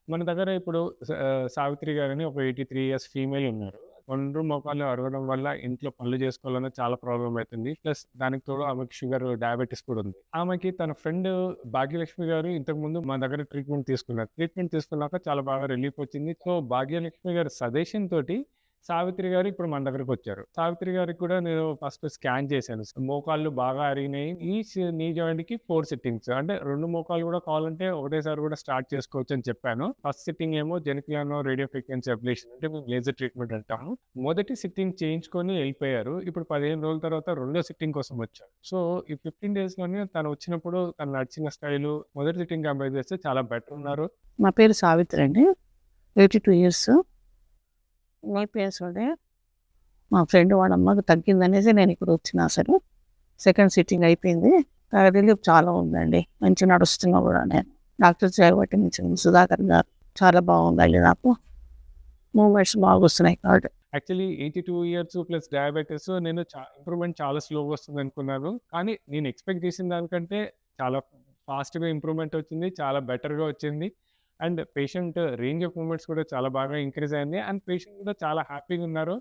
మన దగ్గర ఇప్పుడు సావిత్రి గారని ఒక 83 ఇయర్స్ ఫీమేల్ ఉన్నారు. ఒండ్రు మోకాళ్ళు అరగడం వల్ల ఇంట్లో పనులు చేసుకోవాలన్నా చాలా ప్రాబ్లమ్ అయితుంది. ప్లస్ దానికి తోడు ఆమెకి షుగర్, డయాబెటిస్ కూడా ఉంది. ఆమెకి తన ఫ్రెండ్ భాగ్యలక్ష్మి గారు ఇంతకుముందు మా దగ్గర ట్రీట్మెంట్ తీసుకున్నారు. ట్రీట్మెంట్ తీసుకున్నాక చాలా బాగా రిలీఫ్ వచ్చింది. సో, భాగ్యలక్ష్మి గారి సజెషన్ తోటి సావిత్రి గారు ఇప్పుడు మన దగ్గరకొచ్చారు. సావిత్రి గారికి కూడా నేను ఫస్ట్ స్కాన్ చేశాను. మోకాళ్ళు బాగా అరిగినాయి. ఈచ్ నీ జాయింట్‌కి 4 సిట్టింగ్స్. అంటే 2 మోకాళ్ళు కూడా కావాలంటే ఒకటేసారి కూడా స్టార్ట్ చేసుకోవచ్చని చెప్పాను. ఫస్ట్ సిట్టింగ్ ఏమో జెనిక్లియానో రేడియో ఫ్రీక్వెన్సీ అబ్లేషన్ అంటే మేము లేజర్ ట్రీట్మెంట్ అంటాము. మొదటి సిట్టింగ్ చేయించుకొని ఎళ్ళిపోయారు. ఇప్పుడు 15 రోజుల తర్వాత రెండో సిట్టింగ్ కోసం వచ్చారు. సో, ఈ 15 డేస్‌లోనే తను వచ్చినప్పుడు తను నడిచిన స్టైలు మొదటి సిట్టింగ్ కంపేర్ చేస్తే చాలా బెటర్ ఉన్నారు. నా పేరు సావిత్రి అండి. 82 ఇయర్స్. నేపియర్స్‌లోనే మా ఫ్రెండ్ వాళ్ళ అమ్మకి తగ్గిందనేసి నేను ఇక్కడొచ్చిన అసలు. సెకండ్ సిట్టింగ్ అయిపోయింది. రిలీఫ్ చాలా ఉందండి. మంచిగా నడుస్తున్నా కూడా నేను. డాక్టర్ చేపట్టించిన సుధాకర్ గారు చాలా బాగుందండి నాకు. మూవ్‌మెంట్స్ బాగొస్తున్నాయి కాబట్టి. యాక్చువల్లీ 82 ఇయర్స్ ప్లస్ డయాబెటిస్ నేను ఇంప్రూవ్‌మెంట్ చాలా స్లోగా వస్తుందనుకున్నాను. కానీ నేను ఎక్స్‌పెక్ట్ చేసిన దానికంటే చాలా ఫాస్ట్‌గా ఇంప్రూవ్‌మెంట్ వచ్చింది. చాలా బెటర్‌గా వచ్చింది. And patient range of movements కూడా చాలా బాగా ఇంక్రీజ్ అయింది. అండ్ పేషెంట్ కూడా చాలా హ్యాపీగా ఉన్నారు.